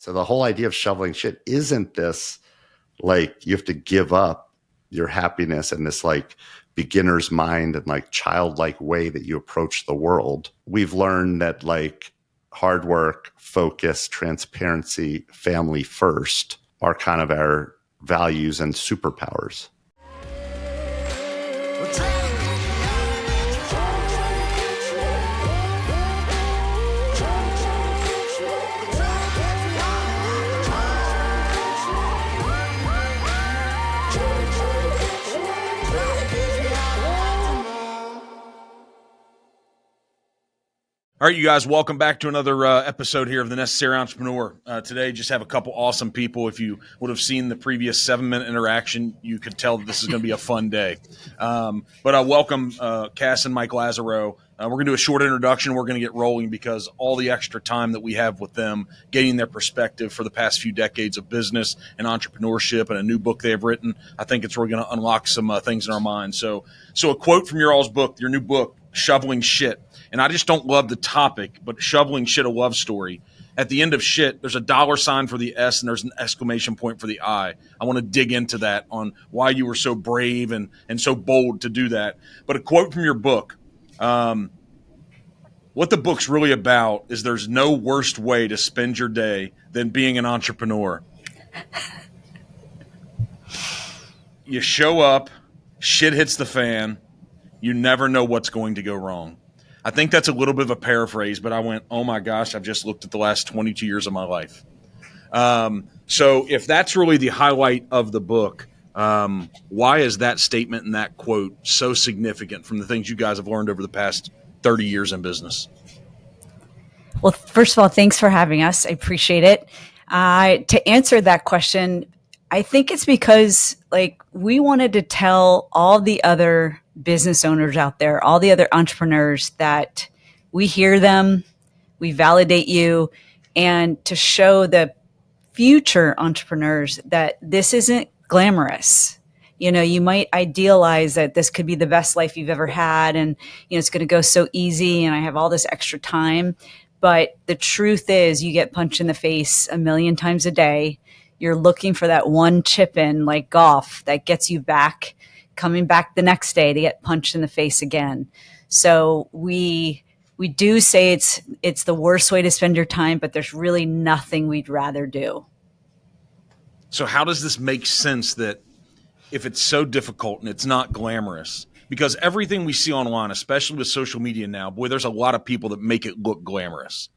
So the whole idea of shoveling shit isn't this like you have to give up your happiness and this like beginner's mind and like childlike way that you approach the world. We've learned that like hard work, focus, transparency, family first are kind of our values and superpowers. All right, you guys, welcome back to another episode here of The Necessary Entrepreneur. Today, just have a couple awesome people. If you would have seen the previous 7-minute interaction, you could tell that this is going to be a fun day. But I welcome Kass and Mike Lazerow. We're going to do a short introduction. We're going to get rolling because all the extra time that we have with them, getting their perspective for the past few decades of business and entrepreneurship and a new book they have written, I think it's really going to unlock some things in our minds. So a quote from your all's book, your new book, Shoveling Shit. And I just don't love the topic, but shoveling shit, a love story. At the end of shit, there's a $ for the S and there's an exclamation point for the I. I want to dig into that on why you were so brave and so bold to do that. But a quote from your book, what the book's really about is there's no worst way to spend your day than being an entrepreneur. You show up, shit hits the fan, you never know what's going to go wrong. I think that's a little bit of a paraphrase, but I went, oh my gosh, I've just looked at the last 22 years of my life. So if that's really the highlight of the book, why is that statement and that quote so significant from the things you guys have learned over the past 30 years in business? Well, first of all, thanks for having us. I appreciate it. To answer that question, I think it's because we wanted to tell all the other business owners out there, all the other entrepreneurs, that we hear them, we validate you, and to show the future entrepreneurs that this isn't glamorous. You know, you might idealize that this could be the best life you've ever had and, it's going to go so easy and I have all this extra time. But the truth is you get punched in the face 1,000,000 times a day. You're looking for that one chip in, like golf, that gets you back, coming back the next day to get punched in the face again. So we do say it's the worst way to spend your time, but there's really nothing we'd rather do. So how does this make sense that if it's so difficult and it's not glamorous, because everything we see online, especially with social media now, boy, there's a lot of people that make it look glamorous.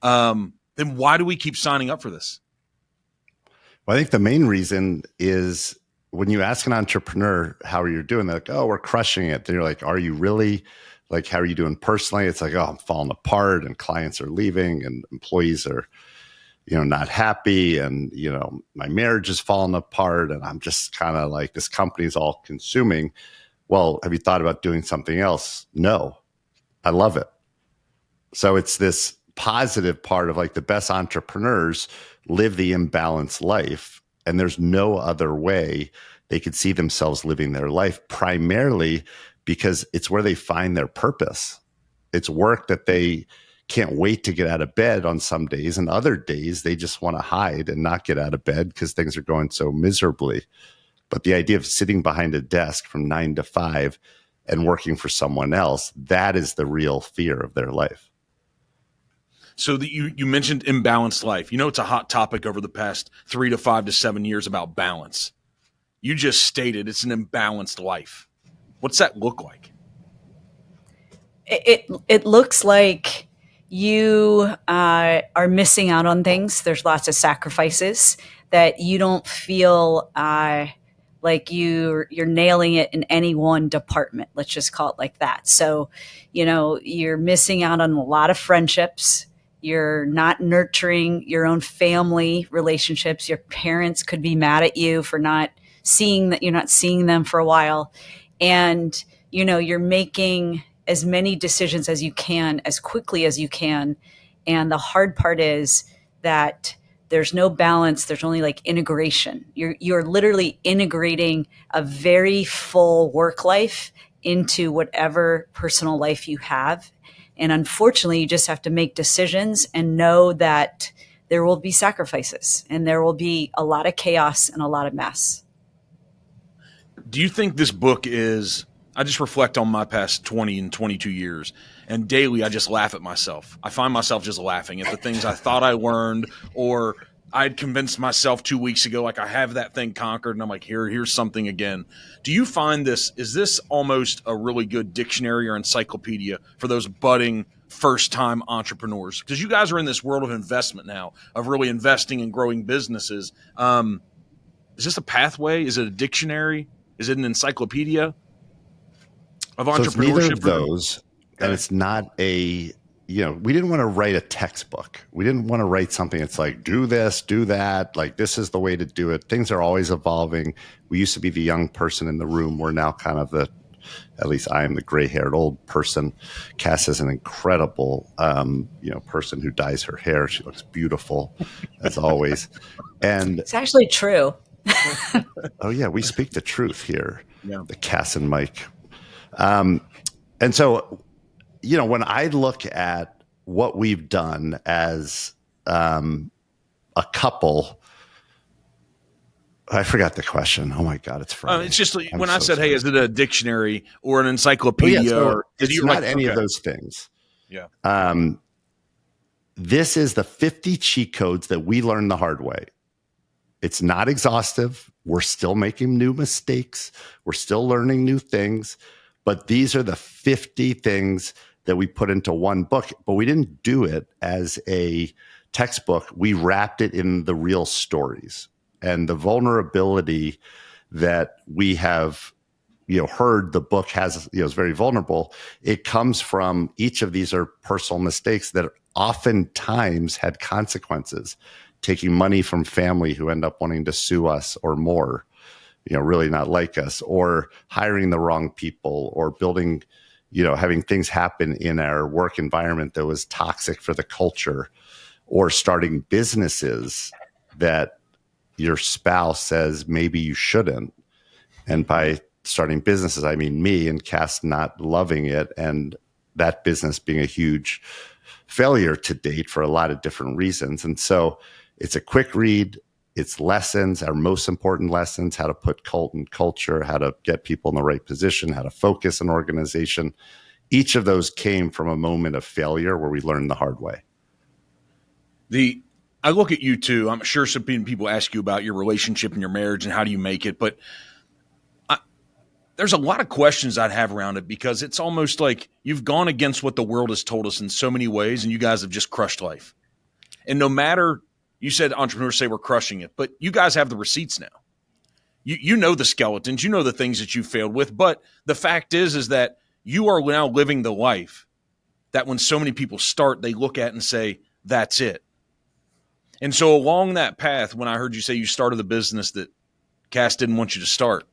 Then why do we keep signing up for this? Well, I think the main reason is when you ask an entrepreneur, how are you doing? They're like, oh, we're crushing it. Then you're like, are you really? Like, how are you doing personally? It's like, oh, I'm falling apart and clients are leaving and employees are, not happy. And, my marriage is falling apart and I'm just kind of like, this company's all consuming. Well, have you thought about doing something else? No, I love it. So it's this positive part of like the best entrepreneurs live the imbalanced life. And there's no other way they could see themselves living their life, primarily because it's where they find their purpose. It's work that they can't wait to get out of bed on some days, and other days they just want to hide and not get out of bed because things are going so miserably. But the idea of sitting behind a desk from 9 to 5 and working for someone else, that is the real fear of their life. So that you mentioned imbalanced life. It's a hot topic over the past 3 to 5 to 7 years about balance. You just stated it's an imbalanced life. What's that look like? It looks like you are missing out on things. There's lots of sacrifices that you don't feel like you're nailing it in any one department. Let's just call it like that. So, you're missing out on a lot of friendships. You're not nurturing your own family relationships. Your parents could be mad at you for not seeing that you're not seeing them for a while. And, you're making as many decisions as you can, as quickly as you can. And the hard part is that there's no balance. There's only like integration. You're literally integrating a very full work life into whatever personal life you have. And unfortunately, you just have to make decisions and know that there will be sacrifices and there will be a lot of chaos and a lot of mess. Do you think this book is, I just reflect on my past 20 and 22 years, and daily I just laugh at myself. I find myself just laughing at the things I thought I learned, or I'd convinced myself 2 weeks ago, like I have that thing conquered, and I'm like, here's something again. Do you find is this almost a really good dictionary or encyclopedia for those budding first-time entrepreneurs? Because you guys are in this world of investment now, of really investing and growing businesses. Is this a pathway? Is it a dictionary? Is it an encyclopedia of entrepreneurship? It's neither of those, and it's not we didn't want to write a textbook. We didn't want to write something that's like, do this, do that, like this is the way to do it. Things are always evolving. We used to be the young person in the room. We're now kind of at least I am the gray-haired old person. Kass is an incredible, person who dyes her hair. She looks beautiful as always. And it's actually true. Oh yeah, we speak the truth here. Yeah. The Kass and Mike. And so, when I look at what we've done as a couple, I forgot the question. Oh my God, it's Friday. It's just when I said, sorry. Hey, is it a dictionary or an encyclopedia? It's not any of those things. Yeah. This is the 50 cheat codes that we learned the hard way. It's not exhaustive. We're still making new mistakes. We're still learning new things. But these are the 50 things that we put into one book. But we didn't do it as a textbook. We wrapped it in the real stories. And the vulnerability that we have, heard the book has, is very vulnerable. It comes from each of these are personal mistakes that oftentimes had consequences. Taking money from family who end up wanting to sue us or more, really not like us, or hiring the wrong people, or building, having things happen in our work environment that was toxic for the culture, or starting businesses that your spouse says maybe you shouldn't. And by starting businesses, I mean me and Kass not loving it, and that business being a huge failure to date for a lot of different reasons. And so it's a quick read. It's lessons, our most important lessons, how to put cult and culture, how to get people in the right position, how to focus an organization. Each of those came from a moment of failure where we learned the hard way. I look at you too. I'm sure some people ask you about your relationship and your marriage and how do you make it, but there's a lot of questions I'd have around it, because it's almost like you've gone against what the world has told us in so many ways, and you guys have just crushed life. And no matter, you said entrepreneurs say we're crushing it, but you guys have the receipts now. You know the skeletons, you know the things that you failed with, but the fact is that you are now living the life that when so many people start, they look at and say, that's it. And so along that path, when I heard you say you started the business that Kass didn't want you to start,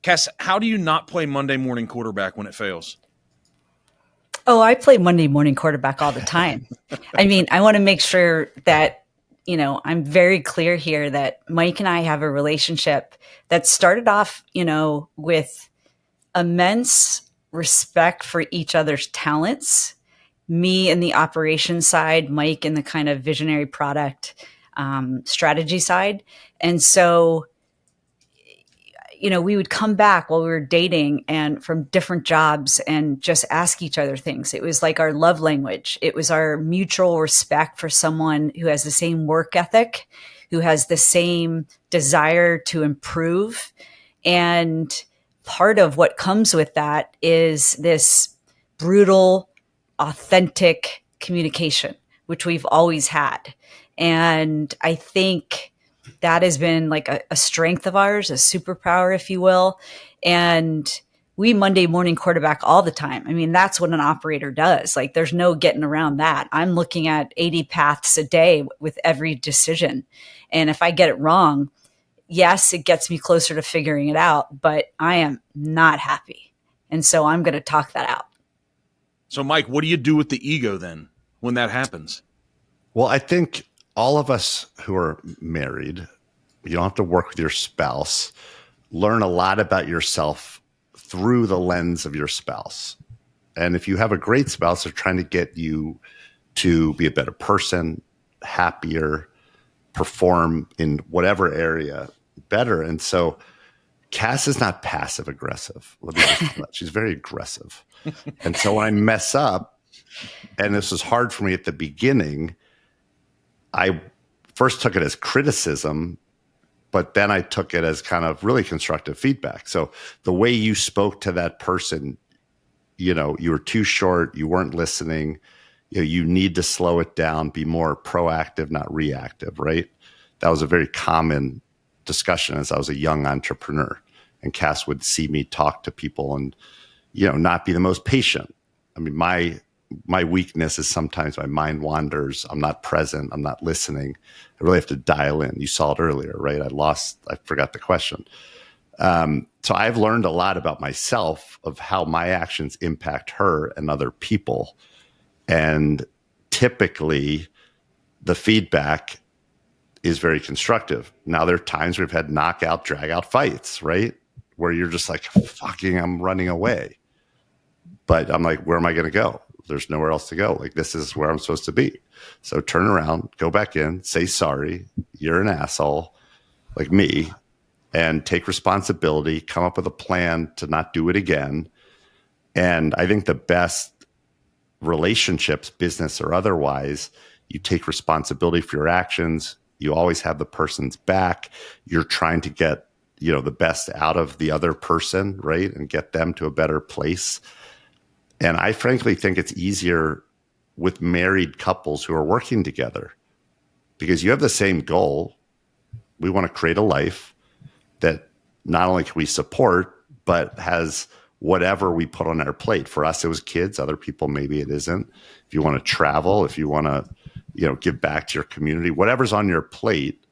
Kass, how do you not play Monday morning quarterback when it fails? Oh, I play Monday morning quarterback all the time. I mean, I want to make sure that, I'm very clear here that Mike and I have a relationship that started off, with immense respect for each other's talents. Me in the operations side, Mike in the kind of visionary product strategy side. And so, we would come back while we were dating and from different jobs and just ask each other things. It was like our love language. It was our mutual respect for someone who has the same work ethic, who has the same desire to improve. And part of what comes with that is this brutal, authentic communication, which we've always had. And I think that has been like a strength of ours, a superpower, if you will. And we Monday morning quarterback all the time. I mean, that's what an operator does. Like, there's no getting around that. I'm looking at 80 paths a day with every decision. And if I get it wrong, yes, it gets me closer to figuring it out, but I am not happy. And so I'm going to talk that out. So, Mike, what do you do with the ego then when that happens? Well, I think all of us who are married, you don't have to work with your spouse, learn a lot about yourself through the lens of your spouse. And if you have a great spouse, they're trying to get you to be a better person, happier, perform in whatever area better. And so Kass is not passive aggressive. Let me just she's very aggressive. And so when I mess up, and this was hard for me at the beginning, I first took it as criticism, but then I took it as kind of really constructive feedback. So the way you spoke to that person, you were too short, you weren't listening, you need to slow it down, be more proactive, not reactive, right? That was a very common discussion as I was a young entrepreneur. And Kass would see me talk to people and, not be the most patient. I mean, my weakness is sometimes my mind wanders. I'm not present. I'm not listening. I really have to dial in. You saw it earlier, right? I forgot the question. So I've learned a lot about myself of how my actions impact her and other people. And typically the feedback is very constructive. Now there are times we've had knockout, drag out fights, right? Where you're just like, I'm running away. But I'm like, where am I going to go? There's nowhere else to go. Like, this is where I'm supposed to be. So turn around, go back in, say sorry. You're an asshole like me, and take responsibility, come up with a plan to not do it again. And I think the best relationships, business or otherwise, you take responsibility for your actions. You always have the person's back. You're trying to get, the best out of the other person, right? And get them to a better place. And I frankly think it's easier with married couples who are working together because you have the same goal. We want to create a life that not only can we support, but has whatever we put on our plate. For us, it was kids. Other people, maybe it isn't. If you want to travel, if you want to, give back to your community, whatever's on your plate,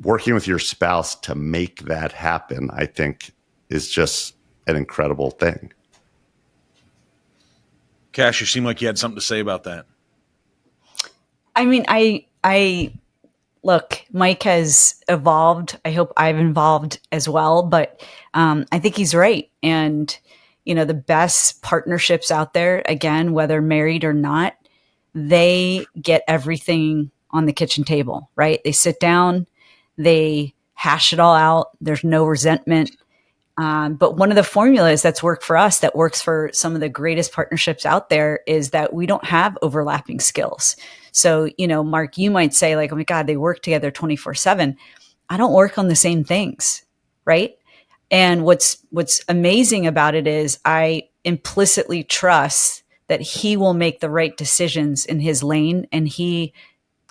working with your spouse to make that happen, I think is just an incredible thing. Kass, you seem like you had something to say about that. I mean, I look, Mike has evolved. I hope I've evolved as well, but I think he's right. And, the best partnerships out there, again, whether married or not, they get everything on the kitchen table, right? They sit down, they hash it all out. There's no resentment. But one of the formulas that's worked for us, that works for some of the greatest partnerships out there, is that we don't have overlapping skills. So, Mark, you might say like, oh my God, they work together 24/7. I don't work on the same things, right? And what's amazing about it is I implicitly trust that he will make the right decisions in his lane, and he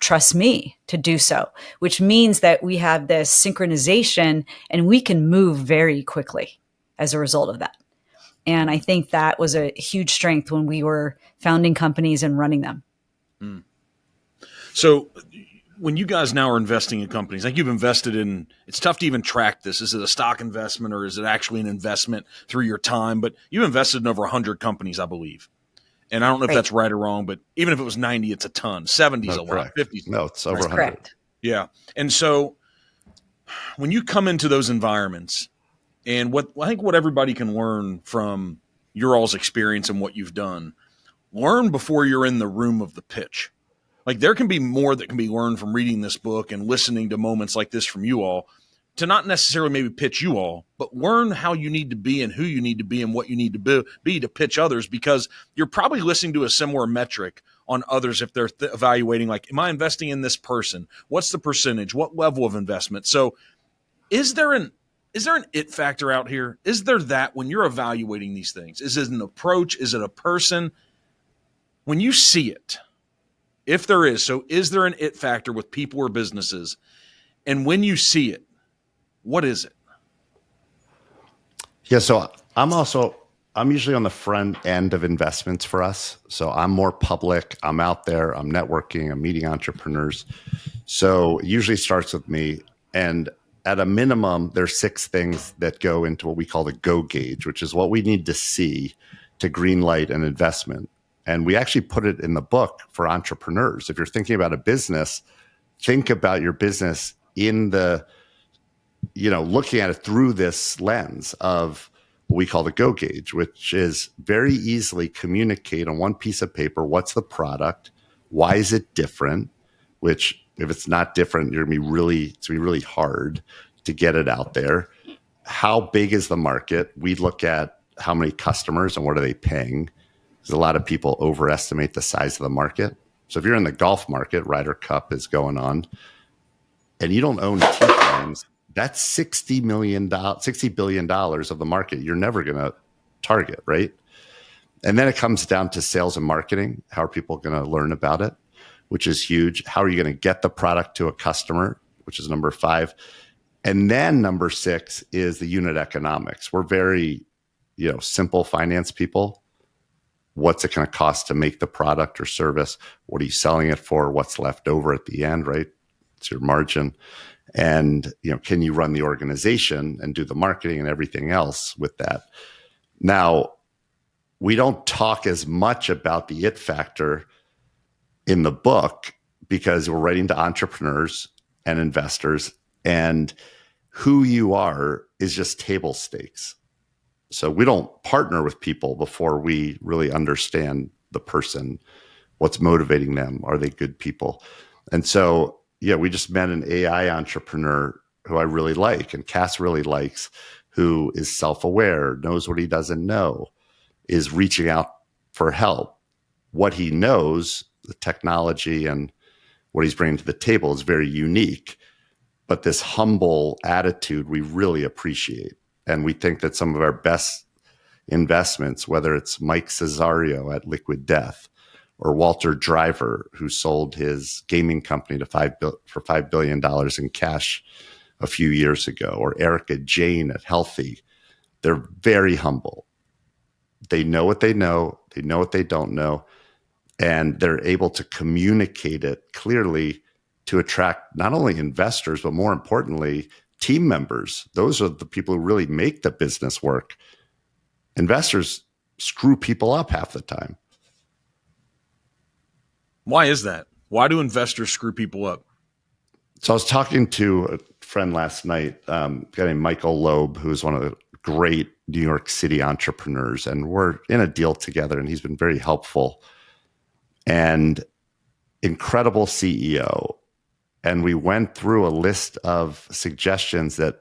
trusts me to do so, which means that we have this synchronization and we can move very quickly as a result of that. And I think that was a huge strength when we were founding companies and running them. Mm. So when you guys now are investing in companies, like you've invested in, it's tough to even track this. Is it a stock investment or is it actually an investment through your time? But you invested in over 100 companies, I believe. And I don't know if that's right or wrong, but even if it was 90, it's a ton. 70 is a lot. 50. No, it's over 100. Correct. Yeah. And so when you come into those environments, and I think what everybody can learn from your all's experience and what you've done, learn before you're in the room of the pitch. Like there can be more that can be learned from reading this book and listening to moments like this from you all, to not necessarily maybe pitch you all, but learn how you need to be and who you need to be and what you need to be to pitch others, because you're probably listening to a similar metric on others if they're evaluating, like, am I investing in this person? What's the percentage? What level of investment? So is there an it factor out here? Is there that when you're evaluating these things? Is it an approach? Is it a person? When you see it, if there is, so is there an it factor with people or businesses? And when you see it, what is it? Yeah, so I'm usually on the front end of investments for us. So I'm more public. I'm out there. I'm networking. I'm meeting entrepreneurs. So it usually starts with me. And at a minimum, there's 6 things that go into what we call the go gauge, which is what we need to see to greenlight an investment. And we actually put it in the book for entrepreneurs. If you're thinking about a business, think about your business in the, looking at it through this lens of what we call the go gauge, which is very easily communicate on one piece of paper. What's the product? Why is it different? which if it's not different, it's gonna be really hard to get it out there. How big is the market? We look at how many customers and what are they paying? Because a lot of people overestimate the size of the market. So if you're in the golf market, Ryder Cup is going on, and you don't own tee times, that's $60 billion of the market you're never going to target, right? And then it comes down to sales and marketing. How are people going to learn about it, which is huge? How are you going to get the product to a customer, which is number 5? And then number 6 is the unit economics. We're very, simple finance people. What's it going to cost to make the product or service? What are you selling it for? What's left over at the end, right? It's your margin. And, can you run the organization and do the marketing and everything else with that? Now, we don't talk as much about the it factor in the book because we're writing to entrepreneurs and investors, and who you are is just table stakes. So we don't partner with people before we really understand the person, what's motivating them. Are they good people? And so, we just met an AI entrepreneur who I really like, and Kass really likes, who is self-aware, knows what he doesn't know, is reaching out for help. What he knows, the technology and what he's bringing to the table is very unique, but this humble attitude we really appreciate. And we think that some of our best investments, whether it's Mike Lazerow at Liquid Death, or Walter Driver, who sold his gaming company for $5 billion in cash a few years ago, or Erica Jane at Healthy, they're very humble. They know what they know what they don't know, and they're able to communicate it clearly to attract not only investors, but more importantly, team members. Those are the people who really make the business work. Investors screw people up half the time. Why is that? Why do investors screw people up? So I was talking to a friend last night, a guy named Michael Loeb, who's one of the great New York City entrepreneurs, and we're in a deal together, and he's been very helpful and incredible CEO. And we went through a list of suggestions that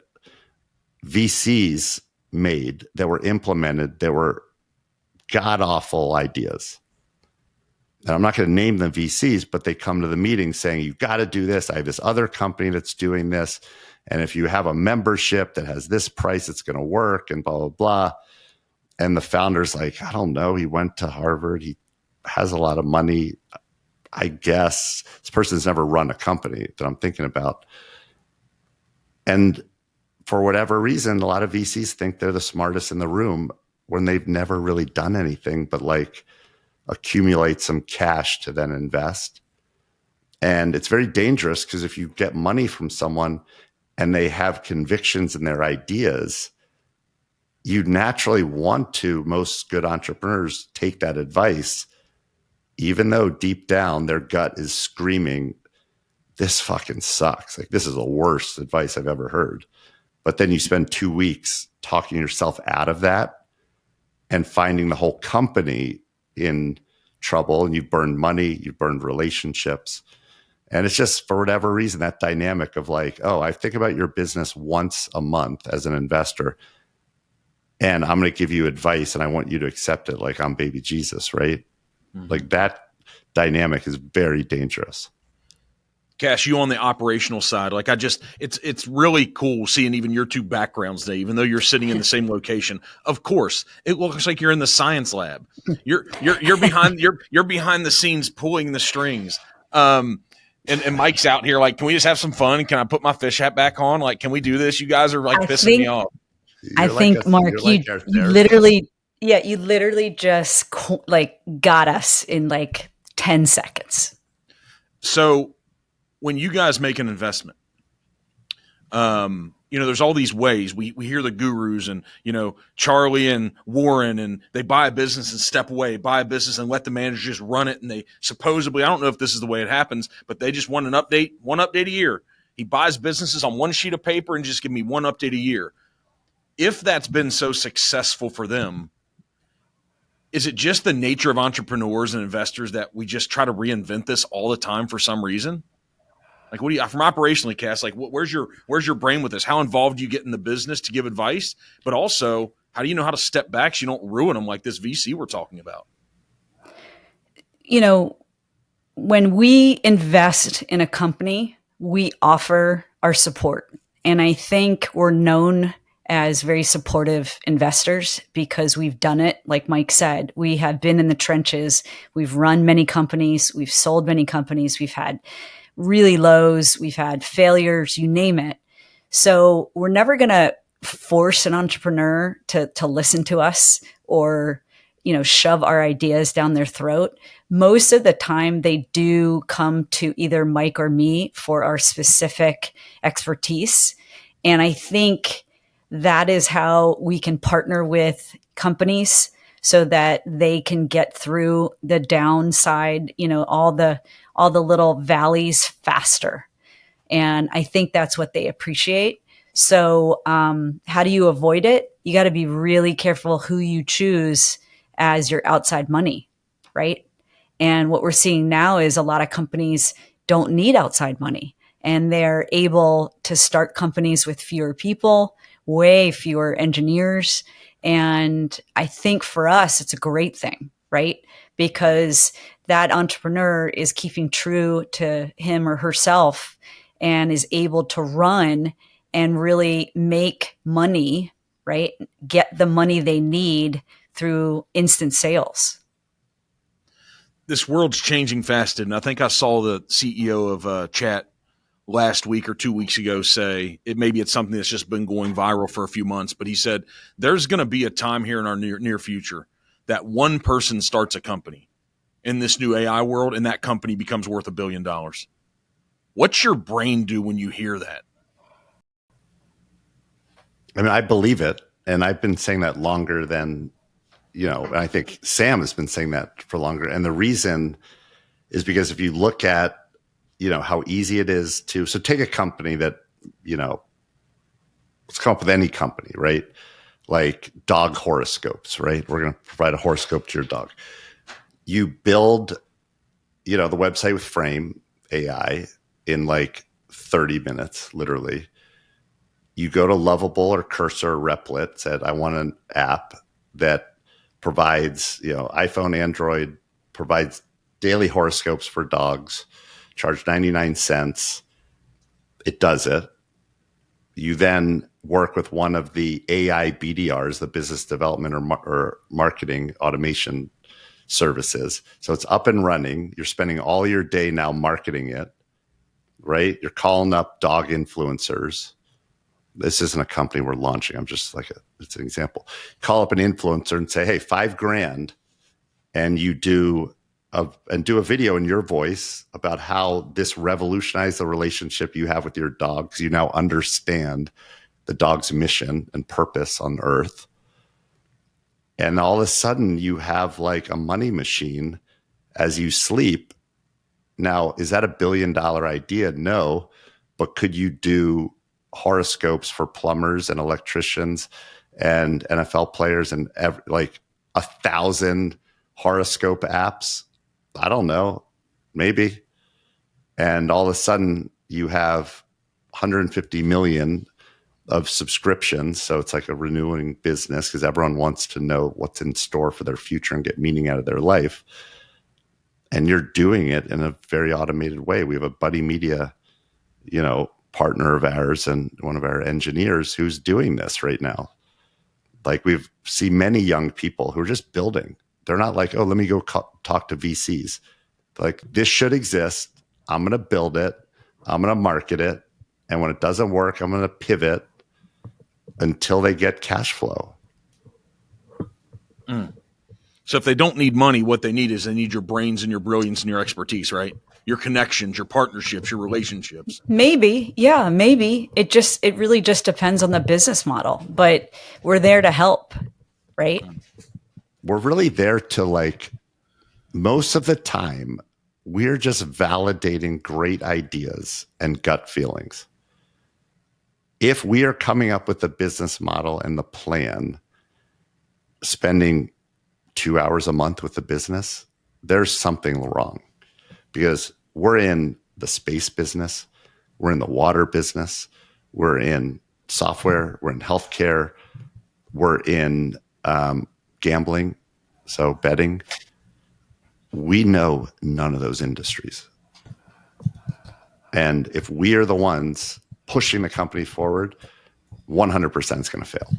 VCs made that were implemented that were god-awful ideas. And I'm not going to name the VCs, but they come to the meeting saying, you've got to do this. I have this other company that's doing this. And if you have a membership that has this price, it's going to work, and blah, blah, blah. And the founder's like, I don't know. He went to Harvard. He has a lot of money. I guess this person's never run a company that I'm thinking about. And for whatever reason, a lot of VCs think they're the smartest in the room when they've never really done anything but accumulate some cash to then invest. And it's very dangerous because if you get money from someone and they have convictions in their ideas, you naturally want to, most good entrepreneurs, take that advice, even though deep down their gut is screaming, this fucking sucks. This is the worst advice I've ever heard. But then you spend 2 weeks talking yourself out of that and finding the whole company in trouble, and you've burned money, you've burned relationships. And it's just, for whatever reason, that dynamic of I think about your business once a month as an investor, and I'm going to give you advice and I want you to accept it like I'm baby Jesus, right? Mm-hmm. That dynamic is very dangerous. Kass, you on the operational side, it's really cool seeing even your two backgrounds today, even though you're sitting in the same location. Of course, it looks like you're in the science lab. You're behind you're behind the scenes pulling the strings. And Mike's out here can we just have some fun? Can I put my fish hat back on? Can we do this? You guys are pissing me off. I think Mark, you literally just got us in 10 seconds. So when you guys make an investment, there's all these ways we hear the gurus and, Charlie and Warren, and they buy a business and step away, buy a business and let the manager just run it. And they supposedly, I don't know if this is the way it happens, but they just want one update a year. He buys businesses on one sheet of paper and just give me one update a year. If that's been so successful for them, is it just the nature of entrepreneurs and investors that we just try to reinvent this all the time for some reason? Like, what do you, from operationally, Cass, like where's your brain with this? How involved do you get in the business to give advice? But also, how do you know how to step back so you don't ruin them like this VC we're talking about? You know, when we invest in a company, we offer our support. And I think we're known as very supportive investors because we've done it. Like Mike said, we have been in the trenches. We've run many companies. We've sold many companies. We've had really lows. We've had failures, you name it. So we're never going to force an entrepreneur to listen to us or, shove our ideas down their throat. Most of the time they do come to either Mike or me for our specific expertise. And I think that is how we can partner with companies so that they can get through the downside, all the little valleys faster. And I think that's what they appreciate. So how do you avoid it? You got to be really careful who you choose as your outside money, right? And what we're seeing now is a lot of companies don't need outside money, and they're able to start companies with fewer people, way fewer engineers. And I think for us, it's a great thing, right? Because that entrepreneur is keeping true to him or herself and is able to run and really make money, right? Get the money they need through instant sales. This world's changing fast, and I think I saw the CEO of Chat last week or 2 weeks ago say maybe it's something that's just been going viral for a few months, but he said there's going to be a time here in our near future that one person starts a company in this new AI world, and that company becomes worth $1 billion. What's your brain do when you hear that? I mean, I believe it, and I've been saying that longer than, I think Sam has been saying that for longer. And the reason is because if you look at, how easy it is so take a company that, let's come up with any company, right? Like dog horoscopes, right? We're going to provide a horoscope to your dog. You build, the website with Frame AI in like 30 minutes, literally. You go to Lovable or Cursor or Replit, said, I want an app that provides, iPhone, Android, provides daily horoscopes for dogs, charge 99 cents. It does it. You then work with one of the AI BDRs, the business development or marketing automation services. So it's up and running. You're spending all your day now marketing it, right? You're calling up dog influencers. This isn't a company we're launching. I'm just it's an example. Call up an influencer and say, hey, $5,000. And you do a video in your voice about how this revolutionized the relationship you have with your dog. So you now understand the dog's mission and purpose on earth. And all of a sudden you have like a money machine as you sleep. Now, is that $1 billion idea? No. But could you do horoscopes for plumbers and electricians and NFL players and like 1,000 horoscope apps? I don't know, maybe. And all of a sudden you have 150 million of subscriptions. So it's like a renewing business because everyone wants to know what's in store for their future and get meaning out of their life. And you're doing it in a very automated way. We have a Buddy Media, partner of ours and one of our engineers who's doing this right now. Like we've seen many young people who are just building. They're not like, oh, let me go talk to VCs. Like this should exist. I'm going to build it. I'm going to market it. And when it doesn't work, I'm going to pivot until they get cash flow. So if they don't need money, what they need is they need your brains and your brilliance and your expertise, right? Your connections, your partnerships, your relationships. Maybe. Yeah, maybe. It really just depends on the business model, but we're there to help, right? We're really there to most of the time, we're just validating great ideas and gut feelings. If we are coming up with the business model and the plan, spending 2 hours a month with the business, there's something wrong because we're in the space business. We're in the water business. We're in software. We're in healthcare. We're in gambling, so betting. We know none of those industries. And if we are the ones pushing the company forward, 100% is going to fail.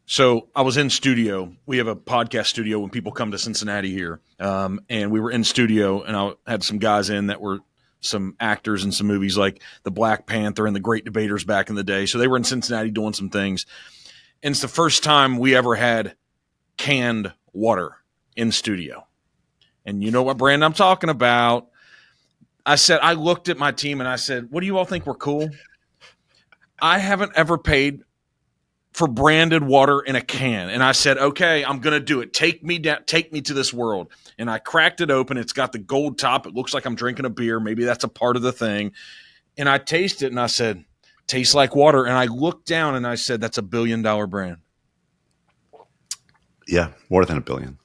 So I was in studio. We have a podcast studio when people come to Cincinnati here. And we were in studio, and I had some guys in that were some actors in some movies like the Black Panther and the Great Debaters back in the day. So they were in Cincinnati doing some things. And it's the first time we ever had canned water in studio. And you know what brand I'm talking about. I looked at my team and I said, what do you all think we're cool? I haven't ever paid for branded water in a can. And I said, okay, I'm going to do it. Take me to this world. And I cracked it open. It's got the gold top. It looks like I'm drinking a beer. Maybe that's a part of the thing. And I tasted it and I said, tastes like water. And I looked down and I said, that's $1 billion brand. Yeah, more than $1 billion.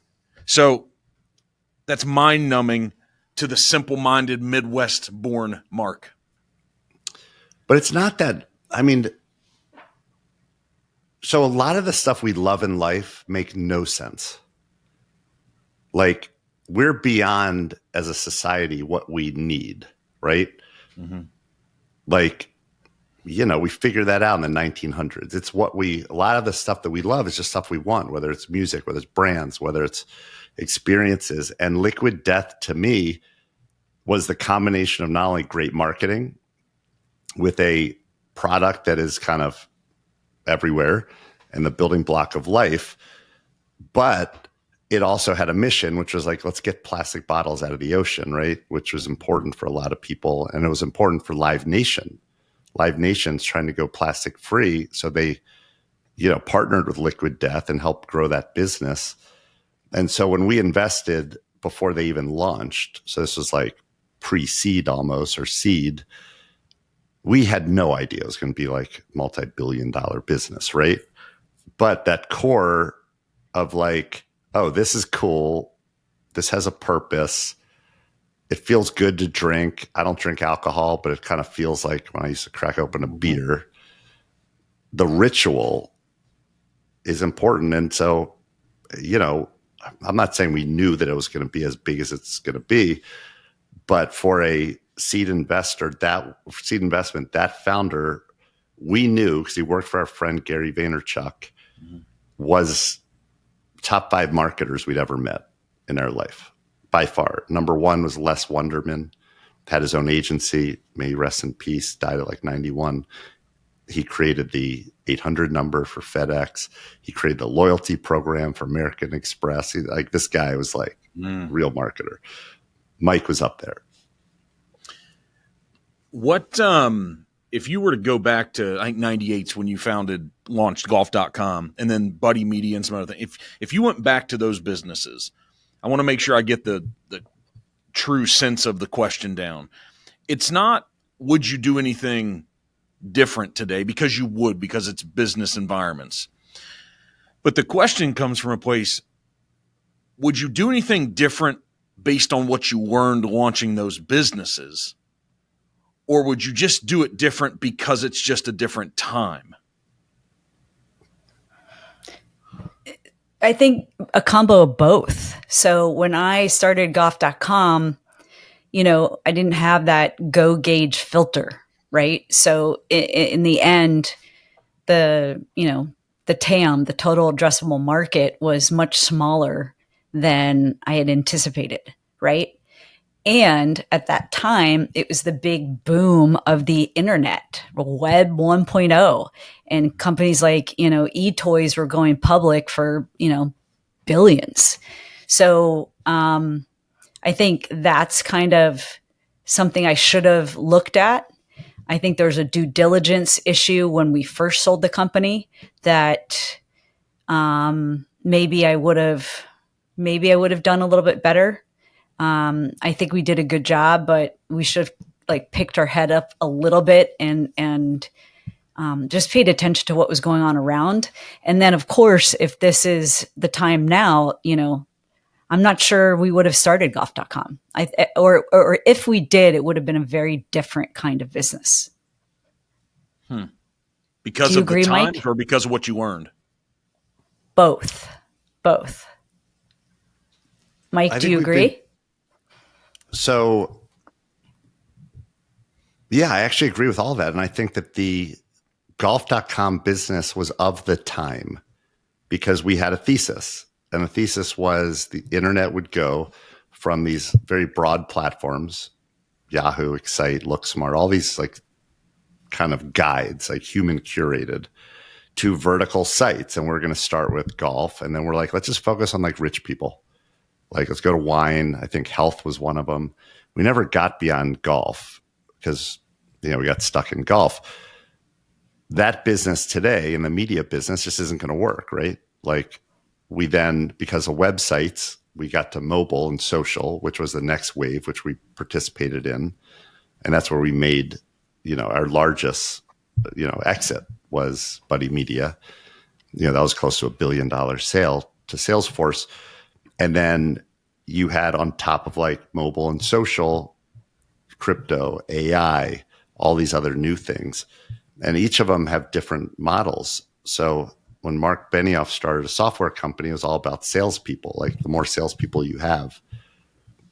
So that's mind numbing to the simple-minded Midwest-born Mark. But it's not that, I mean, so a lot of the stuff we love in life make no sense. Like, we're beyond, as a society, what we need, right? Mm-hmm. Like, you know, we figured that out in the 1900s. It's what a lot of the stuff that we love is just stuff we want, whether it's music, whether it's brands, whether it's experiences. And Liquid Death, to me, was the combination of not only great marketing with a product that is kind of everywhere and the building block of life, but it also had a mission, which was like, let's get plastic bottles out of the ocean, right? Which was important for a lot of people. And it was important for Live Nation. Live Nation's trying to go plastic free. So they, partnered with Liquid Death and helped grow that business. And so when we invested before they even launched, so this was like pre-seed almost, or seed, we had no idea it was going to be like multi-billion-dollar business, right? But that core of like, oh, this is cool. This has a purpose. It feels good to drink. I don't drink alcohol, but it kind of feels like when I used to crack open a beer. The ritual is important. And so, I'm not saying we knew that it was going to be as big as it's going to be, but for a seed investment, that founder, we knew, because he worked for our friend Gary Vaynerchuk, was top 5 marketers we'd ever met in our life, by far. Number 1 was Les Wunderman, had his own agency, may he rest in peace, died at like 91. He created the 800 number for FedEx. He created the loyalty program for American Express. This guy was like real marketer. Mike was up there. What, if you were to go back to, I think 98's when you launched golf.com, and then Buddy Media and some other things. If you went back to those businesses, I want to make sure I get the true sense of the question down. It's not, would you do anything different today? Because you would, because it's business environments. But the question comes from a place, would you do anything different based on what you learned launching those businesses? Or would you just do it different because it's just a different time? I think a combo of both. So when I started golf.com, I didn't have that Go Gauge filter, right? So in the end, the TAM, the total addressable market, was much smaller than I had anticipated, right? And at that time, it was the big boom of the internet, Web 1.0, and companies like, eToys were going public for, billions. So I think that's kind of something I should have looked at. I think there's a due diligence issue when we first sold the company that maybe I would have done a little bit better. I think we did a good job, but we should have picked our head up a little bit and just paid attention to what was going on around. And then, of course, if this is the time now, I'm not sure we would have started golf.com. Or if we did, it would have been a very different kind of business. Because Do you of the agree, times Mike? or because of what you earned? Both. Mike, I do think you we've agree? been so. Yeah, I actually agree with all that. And I think that the golf.com business was of the time because we had a thesis. And the thesis was the internet would go from these very broad platforms, Yahoo, Excite, Look Smart, all these like kind of guides, like human curated, to vertical sites. And we're going to start with golf. And then we're like, let's just focus on like rich people. Like, let's go to wine. I think health was one of them. We never got beyond golf because, we got stuck in golf. That business today in the media business just isn't going to work, right? Like, we then, because of websites, we got to mobile and social, which was the next wave, which we participated in. And that's where we made, our largest, exit was Buddy Media. That was close to $1 billion sale to Salesforce. And then you had on top of like mobile and social, crypto, AI, all these other new things. And each of them have different models. So when Mark Benioff started a software company, it was all about salespeople. Like the more salespeople you have,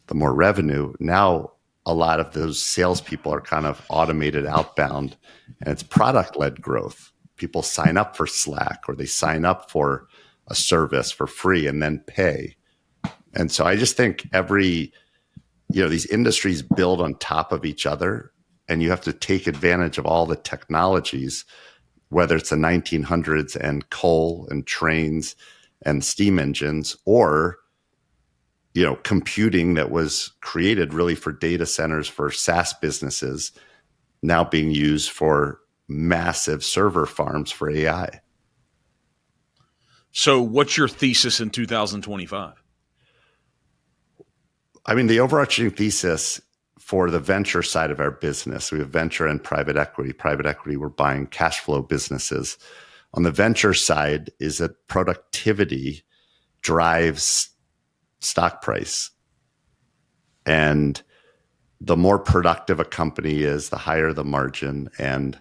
the more revenue. Now, a lot of those salespeople are kind of automated outbound, and it's product-led growth. People sign up for Slack or they sign up for a service for free and then pay. And so I just think these industries build on top of each other, and you have to take advantage of all the technologies, whether it's the 1900s and coal and trains and steam engines, or computing that was created really for data centers for SaaS businesses, now being used for massive server farms for AI. So what's your thesis in 2025? I mean, the overarching thesis for the venture side of our business, we have venture and private equity. Private equity, we're buying cash flow businesses. On the venture side is that productivity drives stock price. And the more productive a company is, the higher the margin and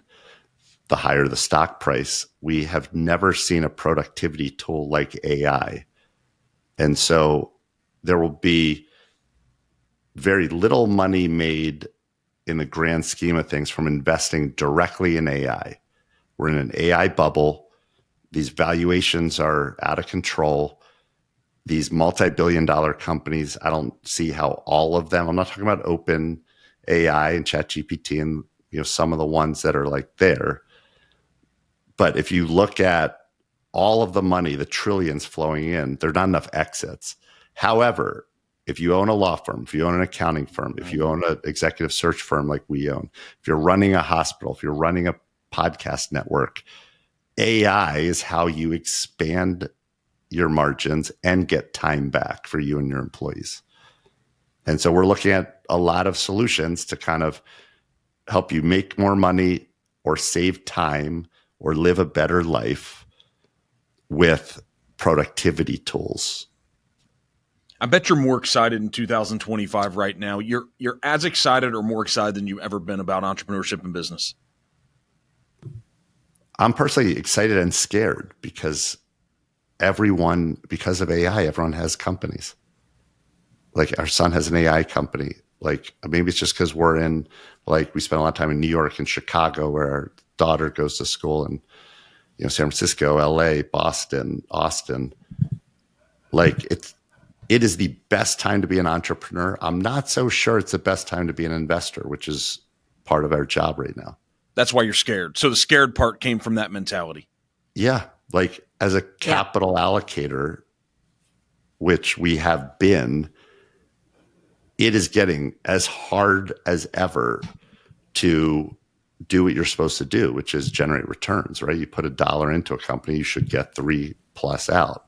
the higher the stock price. We have never seen a productivity tool like AI. And so there will be very little money made in the grand scheme of things from investing directly in AI. We're in an AI bubble. These valuations are out of control. These multi-billion-dollar companies, I don't see how all of them, I'm not talking about open AI and ChatGPT and some of the ones that are like there. But if you look at all of the money, the trillions flowing in, there are not enough exits. However, if you own a law firm, if you own an accounting firm, if you own an executive search firm like we own, if you're running a hospital, if you're running a podcast network, AI is how you expand your margins and get time back for you and your employees. And so we're looking at a lot of solutions to kind of help you make more money or save time or live a better life with productivity tools. I bet you're more excited in 2025 right now. You're as excited or more excited than you've ever been about entrepreneurship and business. I'm personally excited and scared because because of AI, everyone has companies. Like our son has an AI company. Like maybe it's just because we spend a lot of time in New York and Chicago where our daughter goes to school, and San Francisco, LA, Boston, Austin. Like it is the best time to be an entrepreneur. I'm not so sure it's the best time to be an investor, which is part of our job right now. That's why you're scared. So the scared part came from that mentality. Yeah. Like as a capital allocator, which we have been, it is getting as hard as ever to do what you're supposed to do, which is generate returns, right? You put $1 into a company, you should get 3+ out.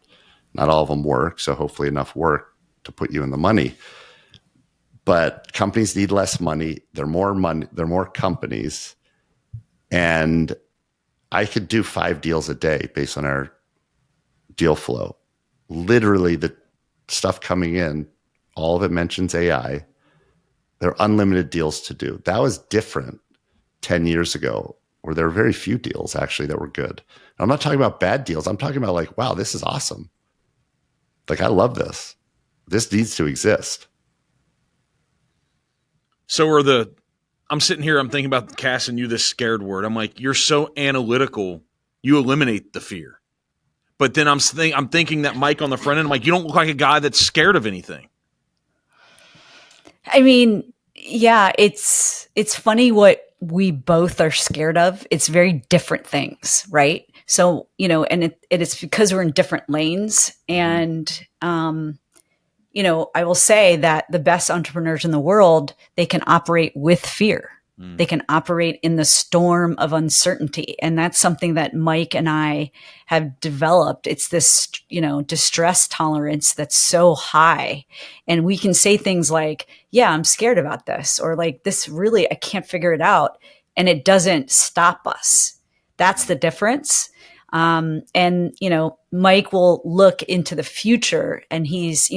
Not all of them work, so hopefully enough work to put you in the money. But companies need less money. They're more companies. And I could do 5 deals a day based on our deal flow. Literally the stuff coming in, all of it mentions AI. There are unlimited deals to do. That was different 10 years ago, where there were very few deals actually that were good. I'm not talking about bad deals. I'm talking about like, wow, this is awesome. Like, I love this. This needs to exist. So I'm sitting here, I'm thinking about Kass and you, this scared word. I'm like, you're so analytical, you eliminate the fear. But then I'm thinking that Mike on the front end, I'm like, you don't look like a guy that's scared of anything. I mean, yeah, it's funny what we both are scared of. It's very different things, right? So, and it's because we're in different lanes. And, I will say that the best entrepreneurs in the world, they can operate with fear. They can operate in the storm of uncertainty. And that's something that Mike and I have developed. It's this, distress tolerance that's so high. And we can say things like, yeah, I'm scared about this, or like, this really, I can't figure it out. And it doesn't stop us. That's the difference. And Mike will look into the future, and he's,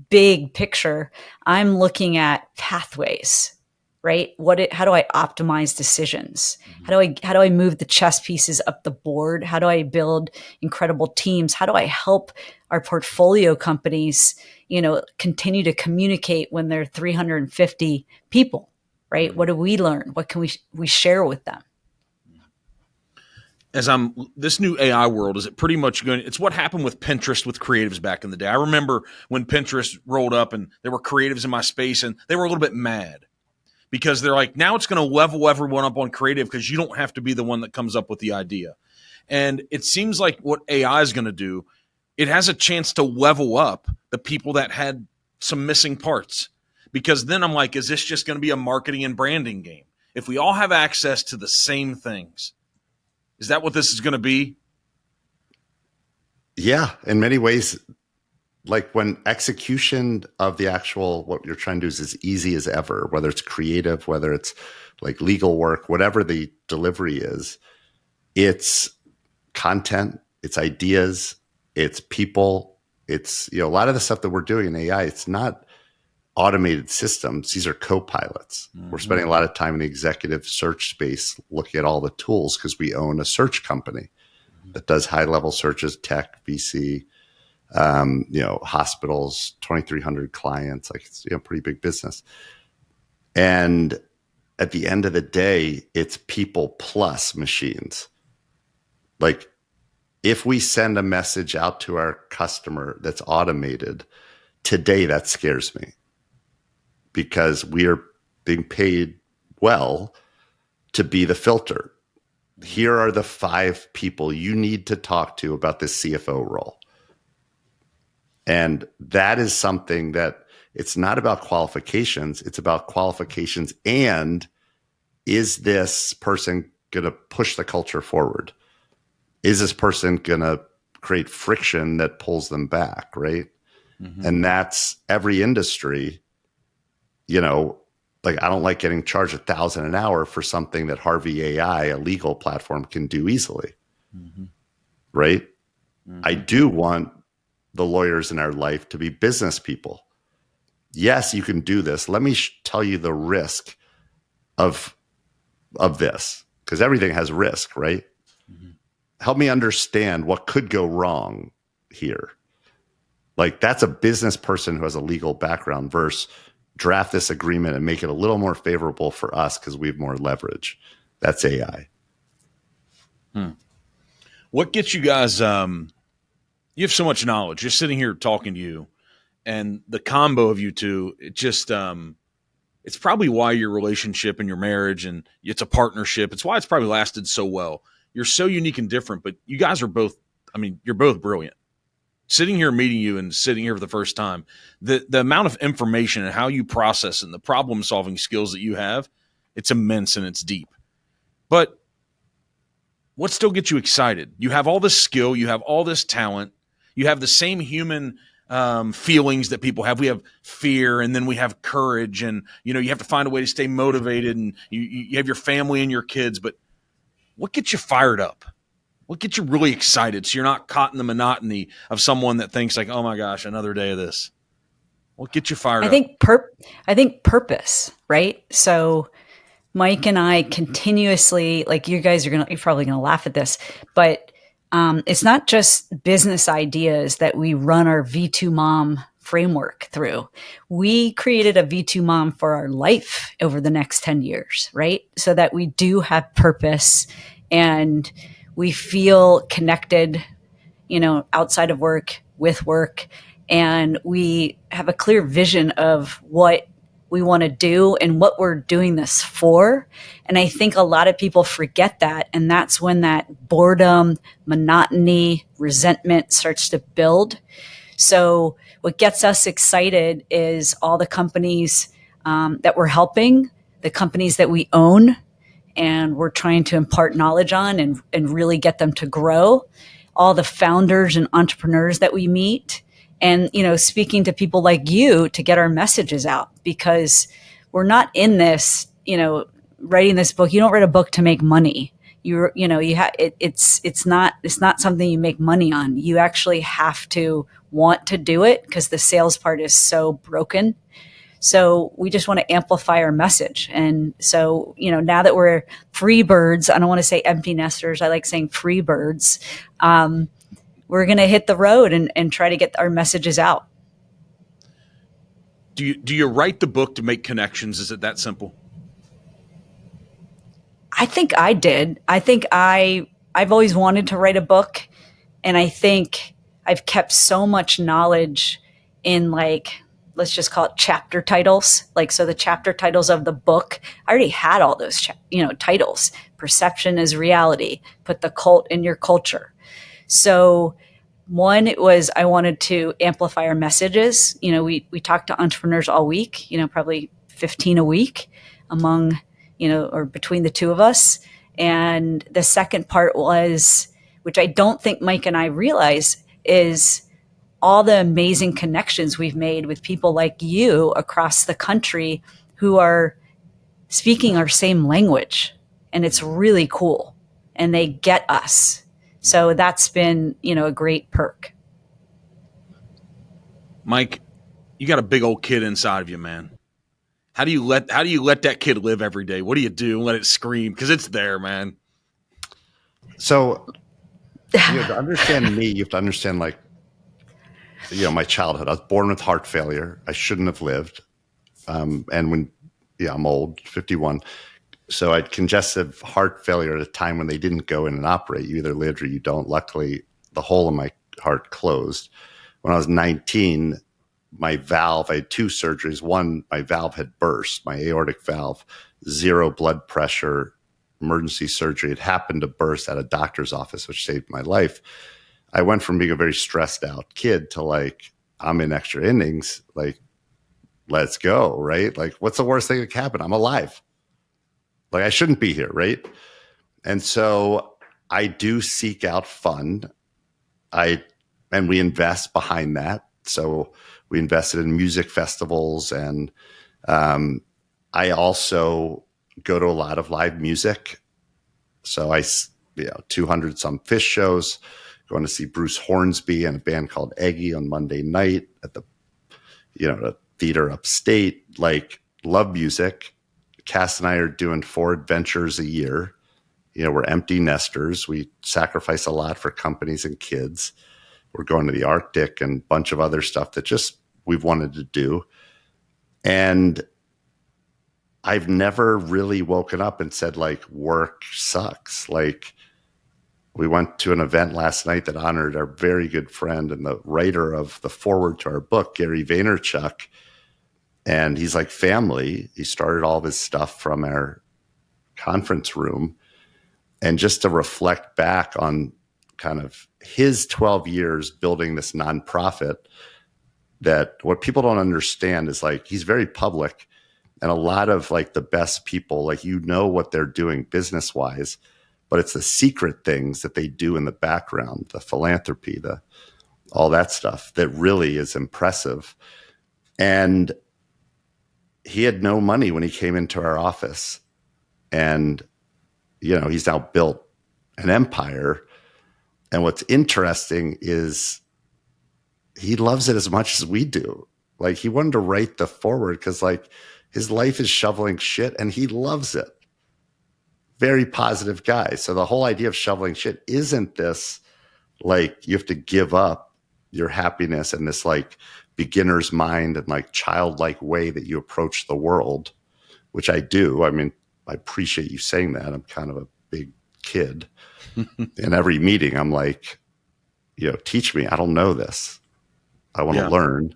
big picture. I'm looking at pathways. Right? How do I optimize decisions? How do I move the chess pieces up the board? How do I build incredible teams? How do I help our portfolio companies, continue to communicate when they're 350 people, right? What do we learn? What can we share with them? This new AI world, is it pretty much it's what happened with Pinterest with creatives back in the day. I remember when Pinterest rolled up and there were creatives in my space and they were a little bit mad, because they're like, now it's going to level everyone up on creative because you don't have to be the one that comes up with the idea. And it seems like what AI is going to do, it has a chance to level up the people that had some missing parts. Because then I'm like, is this just going to be a marketing and branding game? If we all have access to the same things, is that what this is going to be? Yeah, in many ways. Like, when execution of the actual, what you're trying to do is as easy as ever, whether it's creative, whether it's like legal work, whatever the delivery is, it's content, it's ideas, it's people, it's, a lot of the stuff that we're doing in AI, it's not automated systems. These are co-pilots. We're spending a lot of time in the executive search space looking at all the tools because we own a search company that does high level searches, tech, VC, hospitals, 2,300 clients, like it's pretty big business. And at the end of the day, it's people plus machines. Like, if we send a message out to our customer that's automated today, that scares me, because we are being paid well to be the filter. Here are the 5 people you need to talk to about this CFO role. And that is something that it's not about qualifications. It's about qualifications. And is this person going to push the culture forward? Is this person going to create friction that pulls them back? Right. And that's every industry, like, I don't like getting charged $1,000 an hour for something that Harvey AI, a legal platform, can do easily. Right. I do want the lawyers in our life to be business people. Yes, you can do this. Let me tell you the risk of this, because everything has risk, right? Help me understand what could go wrong here. Like, that's a business person who has a legal background versus draft this agreement and make it a little more favorable for us because we have more leverage. That's AI. What gets you guys, you have so much knowledge just sitting here talking to you, and the combo of you two, it just, it's probably why your relationship and your marriage, and it's a partnership. It's why it's probably lasted so well. You're so unique and different, but you guys are both, you're both brilliant. Sitting here meeting you and sitting here for the first time, the amount of information and how you process it and the problem solving skills that you have, it's immense and it's deep. But what still gets you excited? You have all this skill, you have all this talent, you have the same human feelings that people have. We have fear, and then we have courage, and you have to find a way to stay motivated, and you have your family and your kids. But what gets you fired up? What gets you really excited so you're not caught in the monotony of someone that thinks like, oh my gosh, another day of this? What gets you fired up? I think purpose, right? So Mike and I continuously, like you're probably gonna laugh at this, but it's not just business ideas that we run our V2 Mom framework through. We created a V2 Mom for our life over the next 10 years, right? So that we do have purpose and we feel connected, outside of work, with work, and we have a clear vision of what we want to do and what we're doing this for. And I think a lot of people forget that. And that's when that boredom, monotony, resentment starts to build. So what gets us excited is all the companies that we're helping, the companies that we own, and we're trying to impart knowledge on and really get them to grow, all the founders and entrepreneurs that we meet, and speaking to people like you to get our messages out, because we're not in this writing this book. You don't write a book to make money. It's not something you make money on. You actually have to want to do it, because the sales part is so broken. So we just want to amplify our message. And so, now that we're free birds, I don't want to say empty nesters, I like saying free birds, we're going to hit the road and try to get our messages out. Do you write the book to make connections? Is it that simple? I think I did. I think I've always wanted to write a book. And I think I've kept so much knowledge in, like, let's just call it chapter titles. Like, so the chapter titles of the book, I already had all those, titles. Perception is reality. Put the cult in your culture. So one, it was, I wanted to amplify our messages. We talked to entrepreneurs all week, probably 15 a week among, or between the two of us. And the second part was, which I don't think Mike and I realize, is all the amazing connections we've made with people like you across the country who are speaking our same language. And it's really cool. And they get us. So that's been, a great perk. Mike, you got a big old kid inside of you, man. How do you let that kid live every day? What do you do? Let it scream, because it's there, man. So to understand me, you have to understand, like, my childhood. I was born with heart failure. I shouldn't have lived. And I'm old, 51. So I had congestive heart failure at a time when they didn't go in and operate. You either lived or you don't. Luckily, the hole in my heart closed. When I was 19, my valve, I had two surgeries. One, my valve had burst, my aortic valve, 0 blood pressure, emergency surgery. It happened to burst at a doctor's office, which saved my life. I went from being a very stressed out kid to, like, I'm in extra innings. Like, let's go, right? Like, what's the worst thing that can happen? I'm alive. Like, I shouldn't be here, right? And so I do seek out fun. And we invest behind that. So we invested in music festivals, and I also go to a lot of live music. So 200 some Fish shows, going to see Bruce Hornsby and a band called Eggy on Monday night at the theater upstate. Like, love music. Kass and I are doing 4 adventures a year. We're empty nesters. We sacrifice a lot for companies and kids. We're going to the Arctic and a bunch of other stuff that just we've wanted to do. And I've never really woken up and said, like, work sucks. Like, we went to an event last night that honored our very good friend and the writer of the foreword to our book, Gary Vaynerchuk. And he's like family. He started all of his stuff from our conference room. And just to reflect back on kind of his 12 years building this nonprofit, that what people don't understand is, like, he's very public, and a lot of, like, the best people, like, what they're doing business wise, but it's the secret things that they do in the background, the philanthropy, all that stuff that really is impressive. And he had no money when he came into our office, and he's now built an empire. And what's interesting is he loves it as much as we do. Like, he wanted to write the forward because, like, his life is shoveling shit and he loves it. Very positive guy. So the whole idea of shoveling shit isn't this, like, you have to give up your happiness and this, like, beginner's mind and, like, childlike way that you approach the world, which I do. I mean, I appreciate you saying that. I'm kind of a big kid. In every meeting, I'm like, teach me. I don't know this. I want to learn.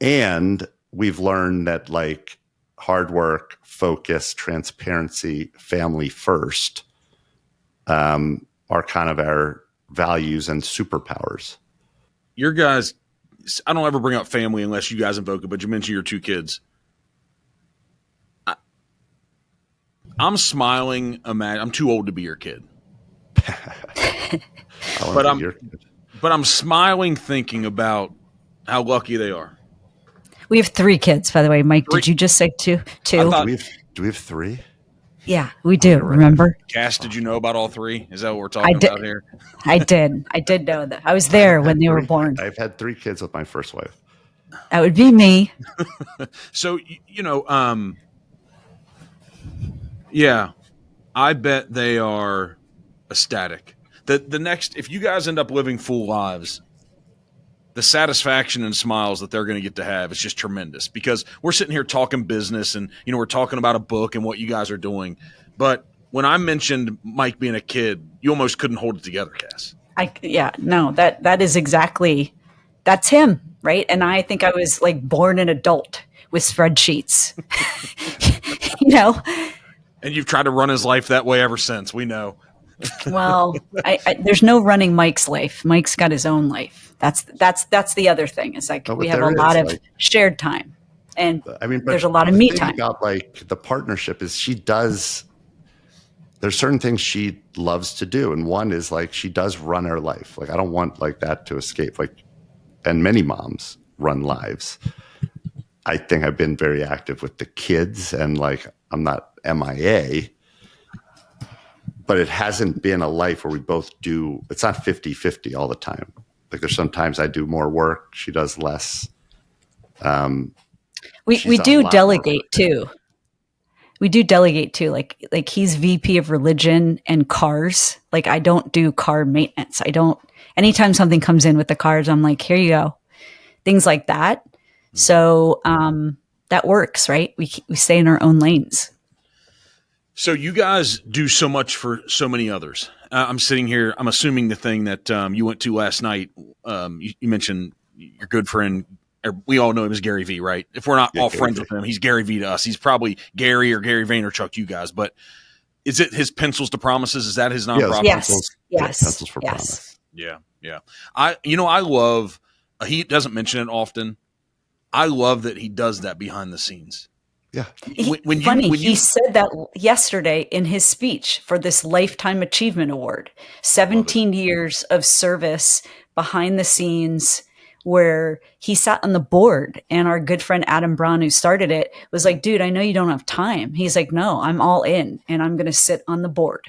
And we've learned that, like, hard work, focus, transparency, family first are kind of our values and superpowers. Your guys, I don't ever bring up family unless you guys invoke it, but you mentioned your 2 kids. I'm smiling. I'm too old to be your kid. But I'm smiling thinking about how lucky they are. We have 3 kids, by the way. Mike, did you just say 2? 2? Do we have 3? Yeah, we do. Remember? Cass, did you know about all 3? Is that what we're talking about here? I did. I did know that. I was there when they were born. I've had 3 kids with my first wife. That would be me. So, yeah, I bet they are ecstatic. The next, if you guys end up living full lives, the satisfaction and smiles that they're going to get to have is just tremendous, because we're sitting here talking business and, we're talking about a book and what you guys are doing. But when I mentioned Mike being a kid, you almost couldn't hold it together, Cass. That is exactly, that's him. Right. And I think I was like born an adult with spreadsheets, And you've tried to run his life that way ever since. We know. Well, there's no running Mike's life. Mike's got his own life. That's the other thing. It's like we have a lot of shared time, and there's a lot of me time. About, like, the partnership is there's certain things she loves to do, and one is, like, she does run her life. Like, I don't want, like, that to escape. Like, and many moms run lives. I think I've been very active with the kids, and, like, I'm not MIA. But it hasn't been a life where we both do, it's not 50-50 all the time. Like, there's sometimes I do more work, she does less. We do delegate too. We do delegate too. Like he's VP of religion and cars. Like, I don't do car maintenance. Anytime something comes in with the cars, I'm like, here you go. Things like that. So that works, right? We stay in our own lanes. So you guys do so much for so many others. I'm sitting here. I'm assuming the thing that you went to last night. You mentioned your good friend. We all know him as Gary V, right? If we're not all friends with him, he's Gary V to us. He's probably Gary or Gary Vaynerchuk, you guys. But is it his Pencils to Promises? Is that his nonprofit? Yes. Pencils for Promise. Yeah. I love. He doesn't mention it often. I love that he does that behind the scenes. Yeah. He said that yesterday in his speech for this Lifetime Achievement Award. 17 years of service behind the scenes, where he sat on the board, and our good friend Adam Braun, who started it, was like, dude, I know you don't have time. He's like, no, I'm all in, and I'm going to sit on the board.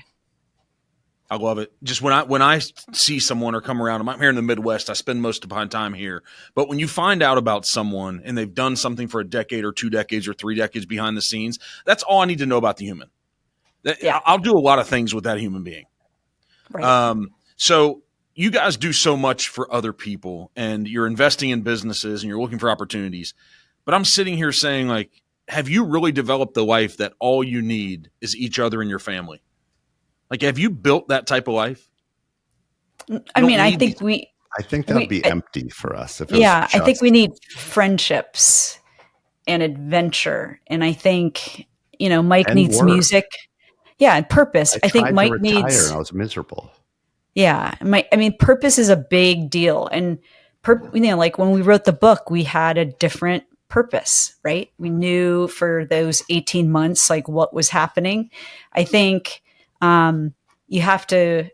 I love it. Just when I see someone or come around, I'm here in the Midwest, I spend most of my time here. But when you find out about someone and they've done something for a decade or 2 decades or 3 decades behind the scenes, that's all I need to know about the human. I'll do a lot of things with that human being. Right. So you guys do so much for other people, and you're investing in businesses and you're looking for opportunities. But I'm sitting here saying, like, have you really developed the life that all you need is each other and your family? Like, have you built that type of life? I think that would be empty for us. I think we need friendships and adventure. And I think, Mike needs work. Music. Yeah. And purpose. I think Mike needs. And I was miserable. Yeah. Purpose is a big deal. And, like when we wrote the book, we had a different purpose, right? We knew for those 18 months, like, what was happening. I think, you have to,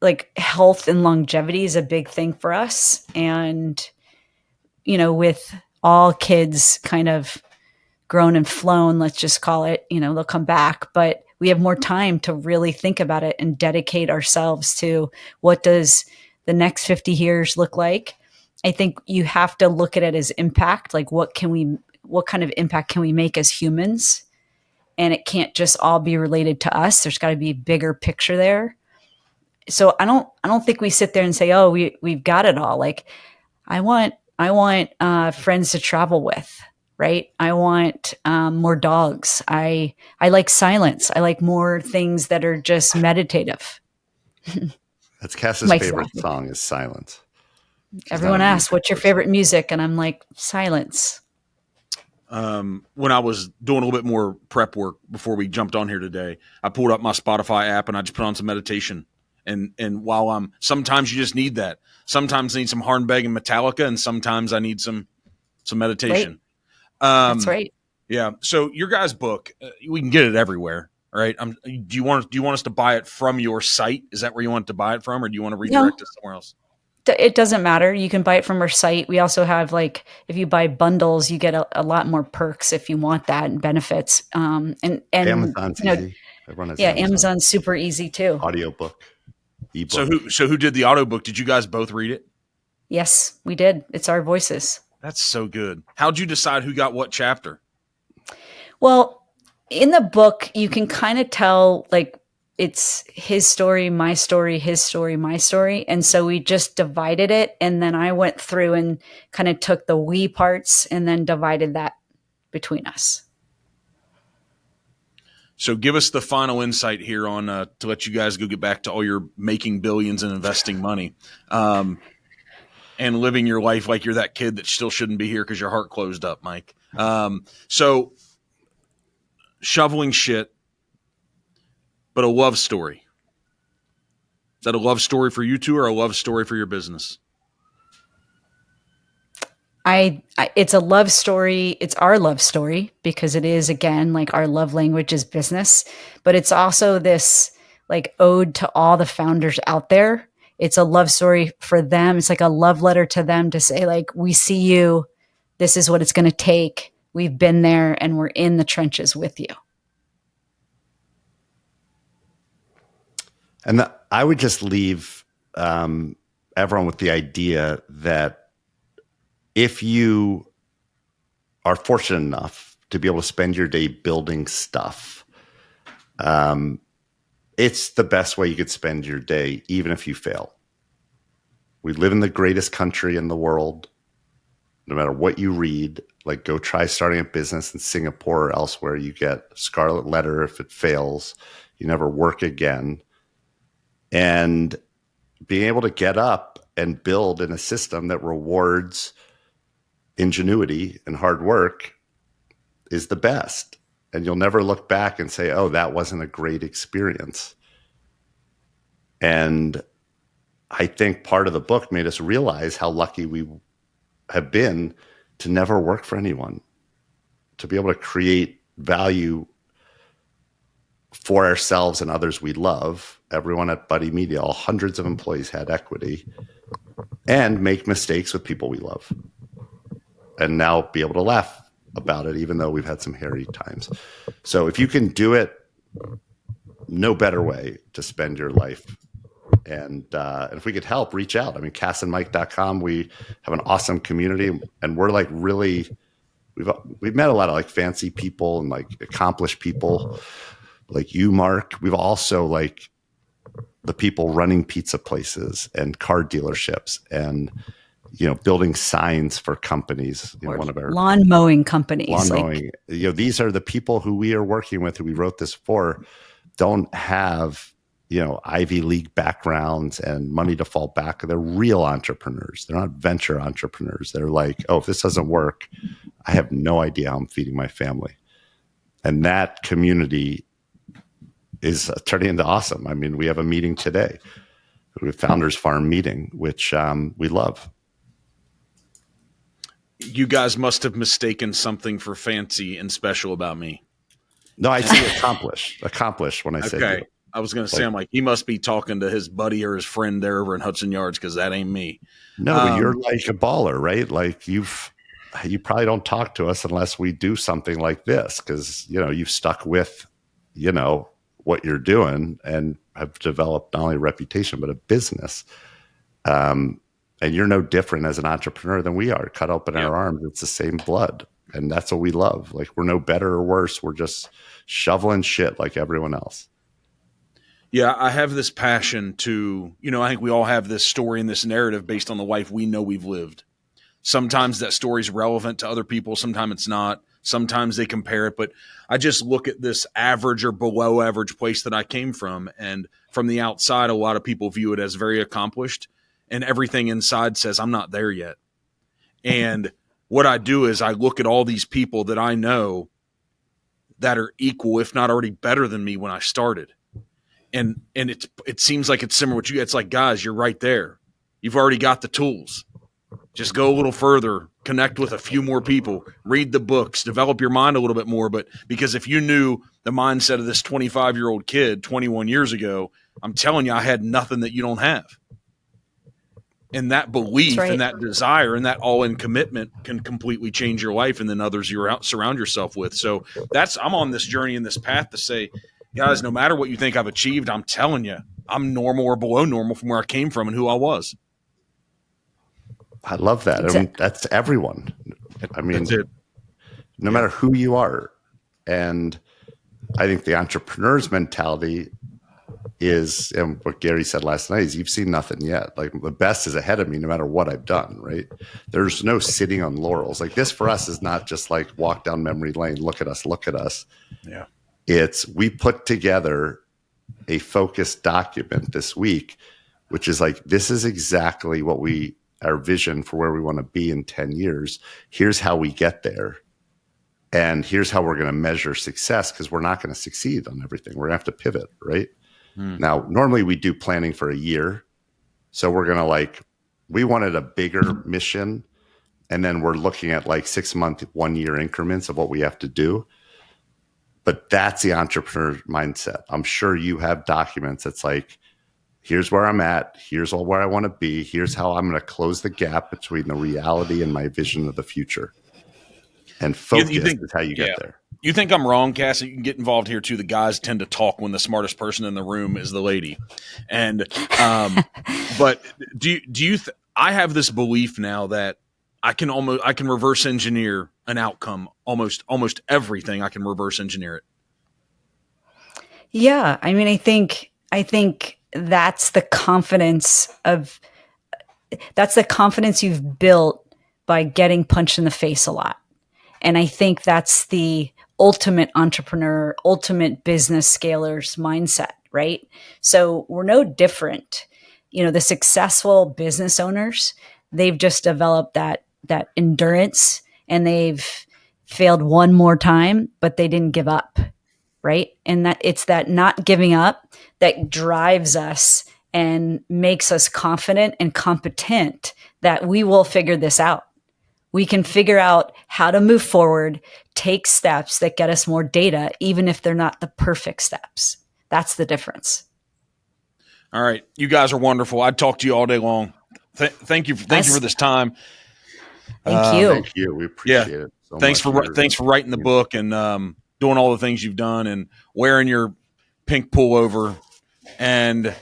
like, health and longevity is a big thing for us. And, with all kids kind of grown and flown, let's just call it, they'll come back, but we have more time to really think about it and dedicate ourselves to what does the next 50 years look like. I think you have to look at it as impact. Like what kind of impact can we make as humans? And it can't just all be related to us. There's got to be a bigger picture there. So I don't think we sit there and say, oh, we've got it all. Like I want friends to travel with, right? I want more dogs. I like silence. I like more things that are just meditative. That's Kass's favorite song is Silence. Everyone asks, what's your favorite music? And I'm like, silence. When I was doing a little bit more prep work before we jumped on here today, I pulled up my Spotify app and I just put on some meditation. And while sometimes you just need that. Sometimes I need some Hornbeck and Metallica, and sometimes I need some meditation. Right. That's right. Yeah. So your guys' book, we can get it everywhere, right? Do you want us to buy it from your site? Is that where you want to buy it from, or do you want to redirect it somewhere else? It doesn't matter. You can buy it from our site. We also have if you buy bundles, you get a lot more perks if you want that and benefits. And Amazon's easy. Everyone has Amazon. Amazon's super easy too. Audiobook, ebook. So who did the audiobook? Did you guys both read it? Yes, we did. It's our voices. That's so good. How'd you decide who got what chapter? Well, in the book, you can kind of tell it's his story, my story, his story, my story. And so we just divided it. And then I went through and kind of took the we parts and then divided that between us. So give us the final insight here on to let you guys go get back to all your making billions and investing money and living your life like you're that kid that still shouldn't be here because your heart closed up, Mike. So shoveling shit, but a love story. Is that a love story for you two or a love story for your business? It's a love story. It's our love story because it is, again, like our love language is business, but it's also this ode to all the founders out there. It's a love story for them. It's like a love letter to them to say, we see you. This is what it's going to take. We've been there and we're in the trenches with you. And I would just leave everyone with the idea that if you are fortunate enough to be able to spend your day building stuff, it's the best way you could spend your day, even if you fail. We live in the greatest country in the world. No matter what you read, go try starting a business in Singapore or elsewhere, you get scarlet letter if it fails. You never work again. And being able to get up and build in a system that rewards ingenuity and hard work is the best. And you'll never look back and say, oh, that wasn't a great experience. And I think part of the book made us realize how lucky we have been to never work for anyone, to be able to create value for ourselves and others we love. Everyone at Buddy Media, all hundreds of employees had equity, and make mistakes with people we love. And now be able to laugh about it, even though we've had some hairy times. So if you can do it, no better way to spend your life. And if we could help, reach out. KassandMike.com. We have an awesome community, and we're we've met a lot of fancy people and accomplished people like you, Mark. We've also the people running pizza places and car dealerships and building signs for companies. One of our lawn mowing companies. Lawn mowing. These are the people who we are working with, who we wrote this for, don't have Ivy League backgrounds and money to fall back. They're real entrepreneurs. They're not venture entrepreneurs. They're oh, if this doesn't work, I have no idea how I'm feeding my family. And that community is turning into awesome. We have a meeting today. We have Founders Farm meeting, which we love. You guys must have mistaken something for fancy and special about me. No, I see accomplish when I say okay. I was going to say, I'm he must be talking to his buddy or his friend there over in Hudson Yards, because that ain't me. No, but you're a baller, right? You probably don't talk to us unless we do something like this, because you've stuck with what you're doing and have developed not only a reputation, but a business. And you're no different as an entrepreneur than we are. Cut open our arms. It's the same blood. And that's what we love. Like, we're no better or worse. We're just shoveling shit like everyone else. Yeah, I have this passion to, I think we all have this story and this narrative based on the life we know we've lived. Sometimes that story is relevant to other people. Sometimes it's not. Sometimes they compare it. But I just look at this average or below average place that I came from. And from the outside, a lot of people view it as very accomplished. And everything inside says, I'm not there yet. And what I do is I look at all these people that I know that are equal, if not already better than me when I started. And it seems like it's similar to you. It's like, guys, you're right there. You've already got the tools. Just go a little further, connect with a few more people, read the books, develop your mind a little bit more. But because if you knew the mindset of this 25-year-old kid 21 years ago, I'm telling you, I had nothing that you don't have. And that belief and that desire and that all-in commitment can completely change your life and then others you surround yourself with. So I'm on this journey and this path to say, guys, no matter what you think I've achieved, I'm telling you, I'm normal or below normal from where I came from and who I was. I love that. I mean, that's everyone. I mean, no matter who you are. And I think the entrepreneur's mentality is, and what Gary said last night is, you've seen nothing yet. Like, the best is ahead of me no matter what I've done, right? There's no sitting on laurels. Like, this for us is not just like walk down memory lane, look at us. Yeah. It's, we put together a focused document this week, which is like, this is exactly what our vision for where we want to be in 10 years. Here's how we get there. And here's how we're going to measure success, because we're not going to succeed on everything. We're going to have to pivot, right? Now, normally we do planning for a year. So we're going to we wanted a bigger mission. And then we're looking at 6 month, 1 year increments of what we have to do. But that's the entrepreneur mindset. I'm sure you have documents that's like, here's where I'm at. Here's where I want to be. Here's how I'm going to close the gap between the reality and my vision of the future. And focus is how you get there. You think I'm wrong, Cass? You can get involved here too. The guys tend to talk when the smartest person in the room is the lady. And but do you? I have this belief now that I can reverse engineer an outcome. Almost everything I can reverse engineer it. Yeah, I mean, I think that's the confidence you've built by getting punched in the face a lot. And I think that's the ultimate entrepreneur, ultimate business scaler's mindset, right? So we're no different. The successful business owners, they've just developed that endurance, and they've failed one more time, but they didn't give up, right? And that it's that not giving up that drives us and makes us confident and competent that we will figure this out. We can figure out how to move forward, take steps that get us more data, even if they're not the perfect steps. That's the difference. All right. You guys are wonderful. I'd talk to you all day long. Thank you for this time. Thank you. Thank you. We appreciate it so thanks for writing the book and doing all the things you've done and wearing your pink pullover and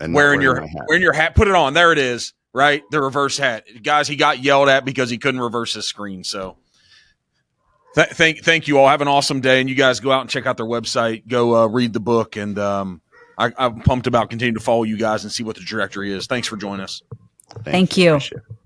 wearing your hat. Put it on. There it is. Right? The reverse hat. Guys, he got yelled at because he couldn't reverse his screen. So thank you all. Have an awesome day. And you guys go out and check out their website. Go read the book. And I'm pumped about continuing to follow you guys and see what the trajectory is. Thanks for joining us. Thank you. Appreciate it.